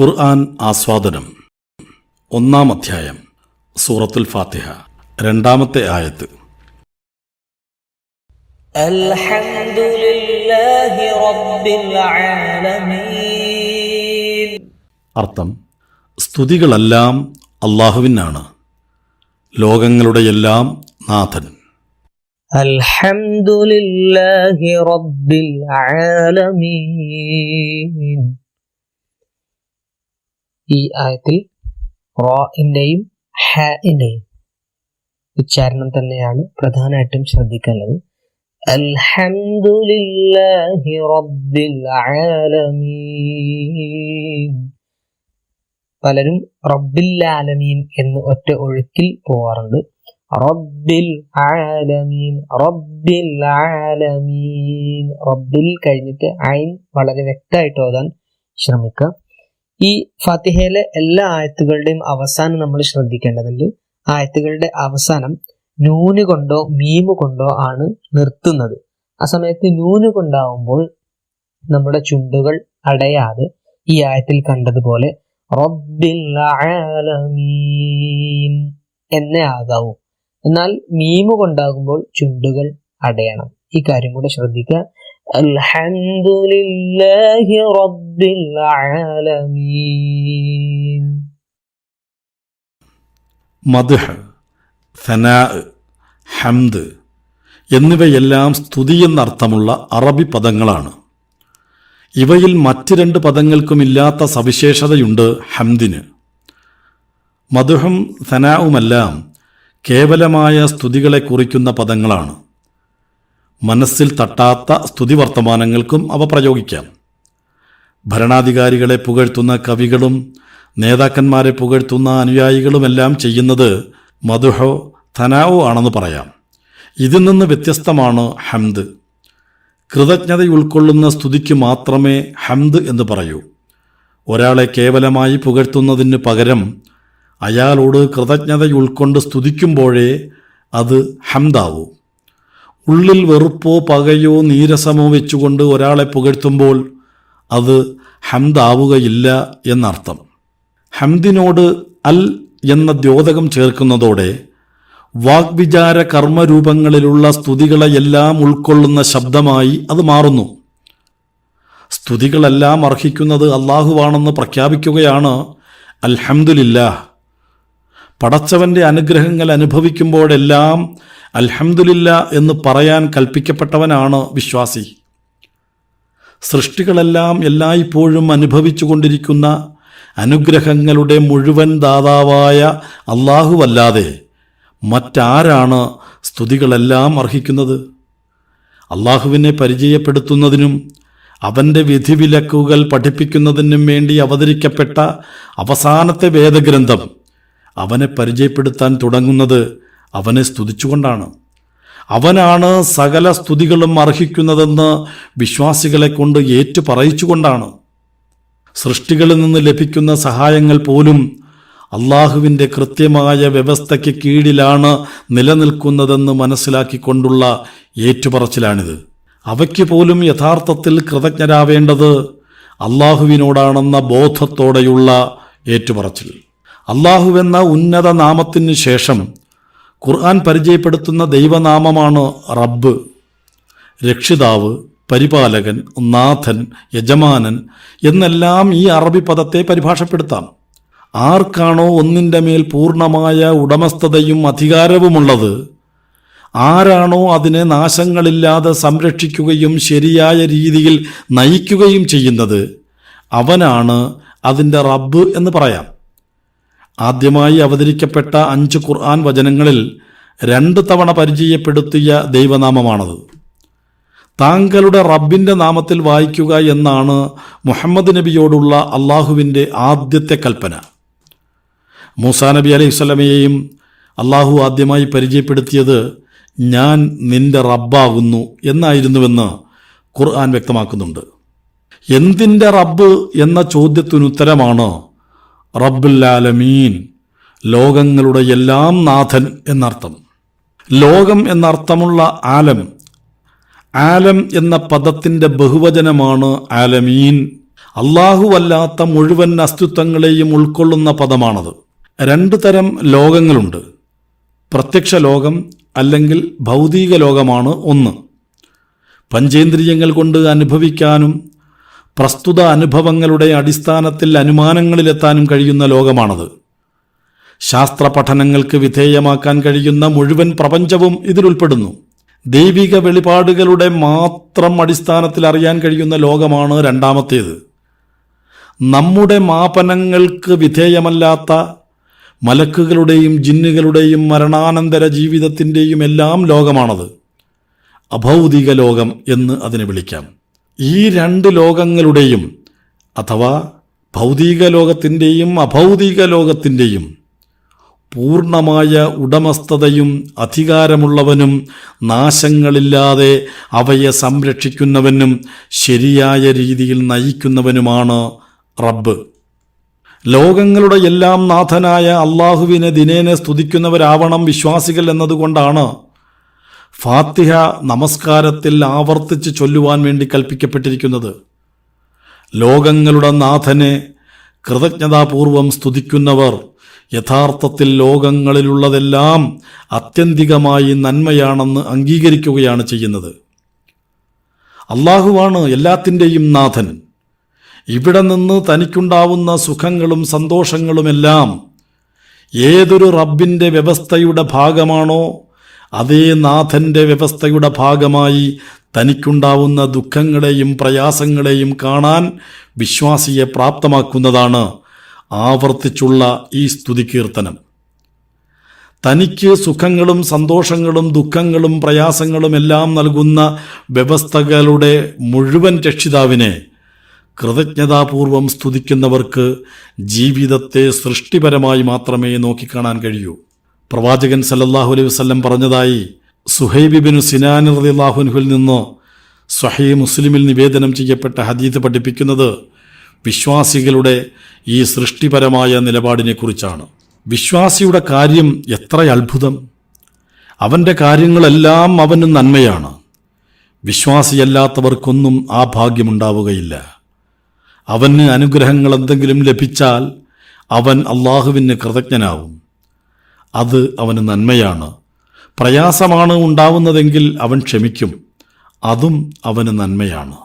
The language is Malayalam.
ഖുർആൻ ആസ്വാദനം. 1-ാം അധ്യായം, സൂറത്തുൽ ഫാത്തിഹ, 2-ാമത്തെ ആയത്ത്. അൽഹംദുലില്ലാഹി റബ്ബിൽ ആലമീൻ. അർത്ഥം: സ്തുതികളെല്ലാം അല്ലാഹുവിനാണ്, ലോകങ്ങളുടെ എല്ലാം നാഥൻ. അൽഹംദുലില്ലാഹി റബ്ബിൽ ആലമീൻ. ഈ ആയത്തിൽ റാഇന്റെയും ഹാഇന്റെയും ഉച്ചാരണം തന്നെയാണ് പ്രധാനമായിട്ടും ശ്രദ്ധിക്കേണ്ടത്. അൽഹംദുലില്ലാഹി റബ്ബിൽ ആലമീൻ. പലരും റബ്ബിൽ ആലമീൻ എന്ന് ഒറ്റ ഒഴുക്കിൽ പോവാറുണ്ട്. റബ്ബിൽ ആലമീൻ, റബ്ബിൽ ആലമീൻ. റബ്ബിൽ കഴിഞ്ഞിട്ട് ഐൻ വളരെ വ്യക്തമായിട്ട് ഓതാൻ ശ്രമിക്കുക. ഈ ഫാത്തിഹയിലെ എല്ലാ ആയത്തുകളുടെയും അവസാനം നമ്മൾ ശ്രദ്ധിക്കേണ്ടതുണ്ട്. ആയത്തുകളുടെ അവസാനം നൂന് കൊണ്ടോ മീമ് കൊണ്ടോ ആണ് നിർത്തുന്നത്. ആ സമയത്ത് നൂന് കൊണ്ടാവുമ്പോൾ നമ്മുടെ ചുണ്ടുകൾ അടയാതെ ഈ ആയത്തിൽ കണ്ടതുപോലെ റബ്ബിൽ ആലമീൻ എന്നേ ആകാവൂ. എന്നാൽ മീമ് കൊണ്ടാകുമ്പോൾ ചുണ്ടുകൾ അടയണം. ഈ കാര്യം കൂടെ ശ്രദ്ധിക്കുക. അൽഹംദുലില്ലാഹി റബ്ബിൽ ആലമീൻ. മദ്ഹ്, സനാ, ഹംദ് എന്നിവയെല്ലാം സ്തുതി എന്നർത്ഥമുള്ള അറബി പദങ്ങളാണ്. ഇവയിൽ മറ്റ് 2 പദങ്ങൾക്കുമില്ലാത്ത സവിശേഷതയുണ്ട് ഹംദിന്. മദ്ഹും സനാവുമെല്ലാം കേവലമായ സ്തുതികളെ കുറിക്കുന്ന പദങ്ങളാണ്. മനസ്സിൽ തട്ടാത്ത സ്തുതി വർത്തമാനങ്ങൾക്കും അവ പ്രയോഗിക്കാം. ഭരണാധികാരികളെ പുകഴ്ത്തുന്ന കവികളും നേതാക്കന്മാരെ പുകഴ്ത്തുന്ന അനുയായികളുമെല്ലാം ചെയ്യുന്നത് മദ്ഹോ സനാവോ ആണെന്ന് പറയാം. ഇതിൽ നിന്ന് വ്യത്യസ്തമാണ് ഹംദ്. കൃതജ്ഞത ഉൾക്കൊള്ളുന്ന സ്തുതിക്ക് മാത്രമേ ഹംദ് എന്ന് പറയൂ. ഒരാളെ കേവലമായി പുകഴ്ത്തുന്നതിന് പകരം അയാളോട് കൃതജ്ഞത ഉൾക്കൊണ്ട് സ്തുതിക്കുമ്പോഴേ അത് ഹംദാവൂ. ഉള്ളിൽ വെറുപ്പോ പകയോ നീരസമോ വെച്ചുകൊണ്ട് ഒരാളെ പുകഴ്ത്തുമ്പോൾ അത് ഹംദാവുകയില്ല എന്നർത്ഥം. ഹംദിനോട് അൽ എന്ന ദ്യോതകം ചേർക്കുന്നതോടെ വാഗ്വിചാര കർമ്മരൂപങ്ങളിലുള്ള സ്തുതികളെയെല്ലാം ഉൾക്കൊള്ളുന്ന ശബ്ദമായി അത് മാറുന്നു. സ്തുതികളെല്ലാം അർഹിക്കുന്നത് അല്ലാഹുവാണെന്ന് പ്രഖ്യാപിക്കുകയാണ് അൽഹംദുലില്ലാഹ്. പടച്ചവന്റെ അനുഗ്രഹങ്ങൾ അനുഭവിക്കുമ്പോഴെല്ലാം അൽഹംദുലില്ലാ എന്ന് പറയാൻ കൽപ്പിക്കപ്പെട്ടവനാണ് വിശ്വാസി. സൃഷ്ടികളെല്ലാം എല്ലായ്പ്പോഴും അനുഭവിച്ചു കൊണ്ടിരിക്കുന്ന അനുഗ്രഹങ്ങളുടെ മുഴുവൻ ദാതാവായ അല്ലാഹുവല്ലാതെ മറ്റാരാണ് സ്തുതികളെല്ലാം അർഹിക്കുന്നത്? അല്ലാഹുവിനെ പരിചയപ്പെടുത്തുന്നതിനും അവൻ്റെ വിധിവിലക്കുകൾ പഠിപ്പിക്കുന്നതിനും വേണ്ടി അവതരിക്കപ്പെട്ട അവസാനത്തെ വേദഗ്രന്ഥം അവനെ പരിചയപ്പെടുത്താൻ തുടങ്ങുന്നത് അവനെ സ്തുതിച്ചുകൊണ്ടാണ്. അവനാണ് സകല സ്തുതികളും അർഹിക്കുന്നതെന്ന് വിശ്വാസികളെ കൊണ്ട് ഏറ്റു പറയിച്ചുകൊണ്ടാണ്. സൃഷ്ടികളിൽ നിന്ന് ലഭിക്കുന്ന സഹായങ്ങൾ പോലും അള്ളാഹുവിൻ്റെ കൃത്യമായ വ്യവസ്ഥയ്ക്ക് കീഴിലാണ് നിലനിൽക്കുന്നതെന്ന് മനസ്സിലാക്കിക്കൊണ്ടുള്ള ഏറ്റുപറച്ചിലാണിത്. അവയ്ക്ക് പോലും യഥാർത്ഥത്തിൽ കൃതജ്ഞരാവേണ്ടത് അള്ളാഹുവിനോടാണെന്ന ബോധത്തോടെയുള്ള ഏറ്റുപറച്ചിൽ. അള്ളാഹുവെന്ന ഉന്നത നാമത്തിനു ശേഷം ഖുർആൻ പരിചയപ്പെടുത്തുന്ന ദൈവനാമമാണ് റബ്ബ്. രക്ഷിതാവ്, പരിപാലകൻ, നാഥൻ, യജമാനൻ എന്നെല്ലാം ഈ അറബി പദത്തെ പരിഭാഷപ്പെടുത്താം. ആർക്കാണോ ഒന്നിൻ്റെ മേൽ പൂർണ്ണമായ ഉടമസ്ഥതയും അധികാരവുമുള്ളത്, ആരാണോ അതിനെ നാശങ്ങളില്ലാതെ സംരക്ഷിക്കുകയും ശരിയായ രീതിയിൽ നയിക്കുകയും ചെയ്യുന്നത്, അവനാണ് അതിൻ്റെ റബ്ബ് എന്ന് പറയാം. ആദ്യമായി അവതരിക്കപ്പെട്ട 5 ഖുർആൻ വചനങ്ങളിൽ 2 തവണ പരിചയപ്പെടുത്തിയ ദൈവനാമമാണത്. താങ്കളുടെ റബ്ബിൻ്റെ നാമത്തിൽ വായിക്കുക എന്നാണ് മുഹമ്മദ് നബിയോടുള്ള അള്ളാഹുവിൻ്റെ ആദ്യത്തെ കൽപ്പന. മൂസാ നബി അലൈഹിസ്സലാമയെയും അള്ളാഹു ആദ്യമായി പരിചയപ്പെടുത്തിയത് ഞാൻ നിന്റെ റബ്ബാകുന്നു എന്നായിരുന്നുവെന്ന് ഖുർആൻ വ്യക്തമാക്കുന്നുണ്ട്. എന്തിൻ്റെ റബ്ബ് എന്ന ചോദ്യത്തിനുത്തരമാണ് റബ്ബുൽ ആലമീൻ, ലോകങ്ങളുടെ എല്ലാം നാഥൻ എന്നർത്ഥം. ലോകം എന്നർത്ഥമുള്ള ആലം, ആലം എന്ന പദത്തിൻ്റെ ബഹുവചനമാണ് ആലമീൻ. അല്ലാഹുവല്ലാത്ത മുഴുവൻ അസ്തിത്വങ്ങളെയും ഉൾക്കൊള്ളുന്ന പദമാണത്. 2 തരം ലോകങ്ങളുണ്ട്. പ്രത്യക്ഷ ലോകം അല്ലെങ്കിൽ ഭൗതിക ലോകമാണ് ഒന്ന്. പഞ്ചേന്ദ്രിയങ്ങൾ കൊണ്ട് അനുഭവിക്കാനും പ്രസ്തുത അനുഭവങ്ങളുടെ അടിസ്ഥാനത്തിൽ അനുമാനങ്ങളിലെത്താനും കഴിയുന്ന ലോകമാണത്. ശാസ്ത്ര പഠനങ്ങൾക്ക് വിധേയമാക്കാൻ കഴിയുന്ന മുഴുവൻ പ്രപഞ്ചവും ഇതിലുൾപ്പെടുന്നു. ദൈവിക വെളിപാടുകളുടെ മാത്രം അടിസ്ഥാനത്തിൽ അറിയാൻ കഴിയുന്ന ലോകമാണ് രണ്ടാമത്തേത്. നമ്മുടെ മാപനങ്ങൾക്ക് വിധേയമല്ലാത്ത മലക്കുകളുടെയും ജിന്നുകളുടെയും മരണാനന്തര ജീവിതത്തിൻ്റെയും എല്ലാം ലോകമാണത്. അഭൗതിക ലോകം എന്ന് അതിനെ വിളിക്കാം. ഈ 2 ലോകങ്ങളുടെയും അഥവാ ഭൗതിക ലോകത്തിൻ്റെയും അഭൗതിക ലോകത്തിൻ്റെയും പൂർണ്ണമായ ഉടമസ്ഥതയും അധികാരമുള്ളവനും നാശങ്ങളില്ലാതെ അവയെ സംരക്ഷിക്കുന്നവനും ശരിയായ രീതിയിൽ നയിക്കുന്നവനുമാണ് റബ്ബ്. ലോകങ്ങളുടെ എല്ലാം നാഥനായ അള്ളാഹുവിനെ ദിനേന സ്തുതിക്കുന്നവരാവണം വിശ്വാസികൾ എന്നതുകൊണ്ടാണ് ഫാത്തിഹ നമസ്കാരത്തിൽ ആവർത്തിച്ച് ചൊല്ലുവാൻ വേണ്ടി കൽപ്പിക്കപ്പെട്ടിരിക്കുന്നത്. ലോകങ്ങളുടെ നാഥനെ കൃതജ്ഞതാപൂർവം സ്തുതിക്കുന്നവർ യഥാർത്ഥത്തിൽ ലോകങ്ങളിലുള്ളതെല്ലാം ആത്യന്തികമായി നന്മയാണെന്ന് അംഗീകരിക്കുകയാണ് ചെയ്യുന്നത്. അള്ളാഹുവാണ് എല്ലാത്തിൻ്റെയും നാഥൻ. ഇവിടെ നിന്ന് തനിക്കുണ്ടാവുന്ന സുഖങ്ങളും സന്തോഷങ്ങളുമെല്ലാം ഏതൊരു റബ്ബിൻ്റെ വ്യവസ്ഥയുടെ ഭാഗമാണോ അതേ നാഥൻ്റെ വ്യവസ്ഥയുടെ ഭാഗമായി തനിക്കുണ്ടാവുന്ന ദുഃഖങ്ങളെയും പ്രയാസങ്ങളെയും കാണാൻ വിശ്വാസിയെ പ്രാപ്തമാക്കുന്നതാണ് ആവർത്തിച്ചുള്ള ഈ സ്തുതികീർത്തനം. തനിക്ക് സുഖങ്ങളും സന്തോഷങ്ങളും ദുഃഖങ്ങളും പ്രയാസങ്ങളും എല്ലാം നൽകുന്ന വ്യവസ്ഥകളുടെ മുഴുവൻ രക്ഷിതാവിനെ കൃതജ്ഞതാപൂർവം സ്തുതിക്കുന്നവർക്ക് ജീവിതത്തെ സൃഷ്ടിപരമായി മാത്രമേ നോക്കിക്കാണാൻ കഴിയൂ. പ്രവാചകൻ സല്ലല്ലാഹു അലൈഹി വസല്ലം പറഞ്ഞതായി സുഹൈബ് ഇബ്നു സിനാൻ റളിയല്ലാഹു അൻഹുവിൽ നിന്ന് സ്വഹീഹ് മുസ്ലിമിൽ നിവേദനം ചെയ്യപ്പെട്ട ഹദീസ് പഠിപ്പിക്കുന്നത് വിശ്വാസികളുടെ ഈ സൃഷ്ടിപരമായ നിലപാടിനെക്കുറിച്ചാണ്. വിശ്വാസിയുടെ കാര്യം എത്ര അത്ഭുതം! അവൻ്റെ കാര്യങ്ങളെല്ലാം അവന് നന്മയാണ്. വിശ്വാസിയല്ലാത്തവർക്കൊന്നും ആ ഭാഗ്യമുണ്ടാവുകയില്ല. അവന് അനുഗ്രഹങ്ങൾ എന്തെങ്കിലും ലഭിച്ചാൽ അവൻ അള്ളാഹുവിന് കൃതജ്ഞനാവും. അത് അവന് നന്മയാണ്. പ്രയാസമാണ് ഉണ്ടാവുന്നതെങ്കിൽ അവൻ ക്ഷമിക്കും. അതും അവന് നന്മയാണ്.